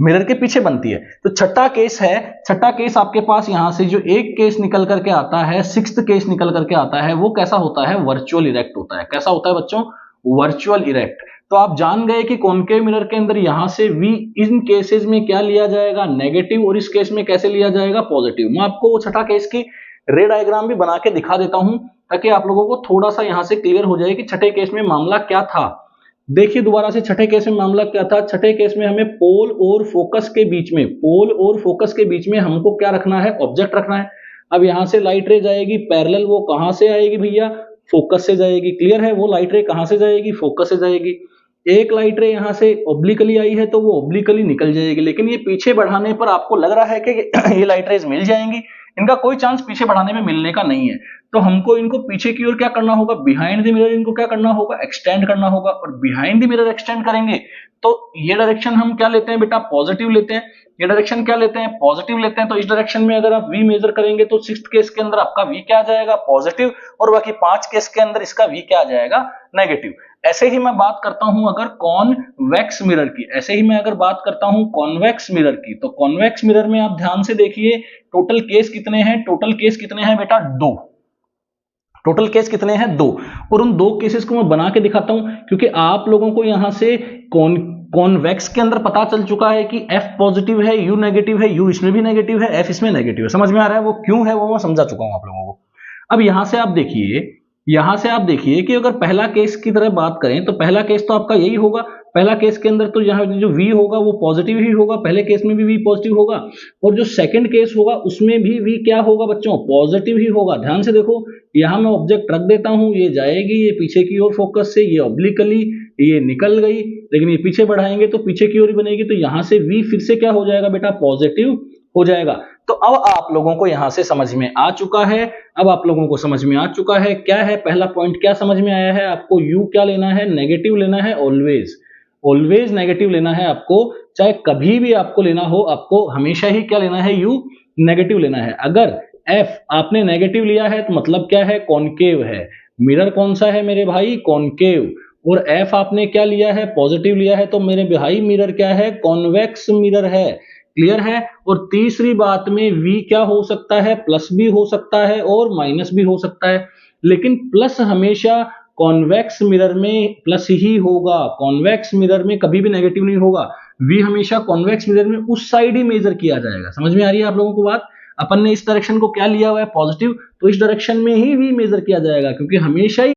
Mirror के पीछे बनती है। तो छठा केस है, छठा केस आपके पास यहां से जो एक केस निकल करके आता है, सिक्स्थ केस निकल करके आता है, वो कैसा होता है, वर्चुअल इरेक्ट होता है। कैसा होता है बच्चों, वर्चुअल इरेक्ट। तो आप जान गए कि कॉनकेव मिरर के अंदर यहां से V इन केसेस में क्या लिया जाएगा, नेगेटिव, और इस केस में कैसे लिया जाएगा, पॉजिटिव। मैं आपको वो छठा केस की रे डायग्राम भी बना के दिखा देता हूं ताकि आप लोगों को थोड़ा सा यहां से क्लियर हो जाए कि छठे केस में मामला क्या था। देखिए दोबारा से छठे केस में मामला क्या था। छठे केस में हमें पोल और फोकस के बीच में, पोल और फोकस के बीच में हमको क्या रखना है, ऑब्जेक्ट रखना है। अब यहां से लाइट रे जाएगी पैरेलल, वो कहां से आएगी भैया, फोकस से जाएगी। क्लियर है, वो लाइट रे कहां से जाएगी, फोकस से जाएगी। एक लाइट रे यहां से ऑब्लिकली आई है तो वो ऑब्लिकली निकल जाएगी, लेकिन ये पीछे बढ़ाने पर आपको लग रहा है कि ये लाइट रेज मिल जाएंगी। इनका कोई चांस पीछे बढ़ाने में मिलने का नहीं है। तो हमको इनको पीछे की ओर क्या करना होगा, बिहाइंड द मिरर इनको क्या करना होगा, एक्सटेंड करना होगा। और बिहाइंड द मिरर एक्सटेंड करेंगे तो ये डायरेक्शन हम क्या लेते हैं बेटा, पॉजिटिव लेते हैं। ये डायरेक्शन क्या लेते हैं, पॉजिटिव लेते हैं। तो इस डायरेक्शन में अगर आप V मेजर करेंगे तो सिक्स्थ केस के अंदर आपका V क्या आ जाएगा, पॉजिटिव, और बाकी 5 केस के अंदर इसका V क्या आ जाएगा, नेगेटिव। ऐसे ही मैं बात करता हूं अगर कॉन्वेक्स मिरर की, ऐसे ही मैं अगर बात करता हूं कॉन्वेक्स मिरर की, तो कॉन्वेक्स मिरर में आप ध्यान से देखिए टोटल केस कितने हैं, टोटल केस कितने हैं बेटा, 2। टोटल केस कितने हैं, 2। और उन 2 केसेस को मैं बना के दिखाता हूं क्योंकि आप लोगों को यहां से कॉन्वेक्स के अंदर पता चल चुका है कि F पॉजिटिव है, U नेगेटिव है, U इसमें भी नेगेटिव है, F इसमें नेगेटिव है। समझ में आ रहा है, वो क्यों है वो मैं समझा चुका हूं आप लोगों को। अब यहां से आप देखिए कि अगर पहला केस की तरह बात करें तो पहला केस तो आपका यही होगा। पहला केस के अंदर तो यहाँ जो V होगा वो पॉजिटिव ही होगा, पहले केस में भी V पॉजिटिव होगा। और जो सेकंड केस होगा उसमें भी V क्या होगा बच्चों, पॉजिटिव ही होगा। ध्यान से देखो, यहाँ मैं ऑब्जेक्ट रख देता हूं, ये जाएगी, ये पीछे की ओर फोकस से, ये ऑब्लिकली, ये निकल गई, लेकिन ये पीछे बढ़ाएंगे तो पीछे की ओर ही बनेगी। तो यहां से V फिर से क्या हो जाएगा बेटा, पॉजिटिव हो जाएगा। तो अब आप लोगों को यहां से समझ में आ चुका है, अब आप लोगों को समझ में आ चुका है क्या है पहला पॉइंट, क्या समझ में आया है आपको, U क्या लेना है, नेगेटिव लेना है, ऑलवेज, ऑलवेज नेगेटिव लेना है आपको। चाहे कभी भी आपको लेना हो, आपको हमेशा ही क्या लेना है, U नेगेटिव लेना है। अगर F आपने नेगेटिव लिया है तो मतलब क्या है, कॉनकेव है। मिरर कौन सा है मेरे भाई, कॉनकेव। और F आपने क्या लिया है, पॉजिटिव लिया है, तो मेरे भाई मिरर क्या है, कॉन्वेक्स मिरर है। क्लियर है। और तीसरी बात में V क्या हो सकता है, प्लस भी हो सकता है और माइनस भी हो सकता है, लेकिन प्लस हमेशा कॉन्वेक्स मिरर में प्लस ही होगा, कॉन्वेक्स मिरर में कभी भी नेगेटिव नहीं होगा। V हमेशा कॉन्वेक्स मिरर में उस साइड ही मेजर किया जाएगा। समझ में आ रही है आप लोगों को बात। अपन ने इस डायरेक्शन को क्या लिया हुआ है, पॉजिटिव, तो इस डायरेक्शन में ही V मेजर किया जाएगा क्योंकि हमेशा ही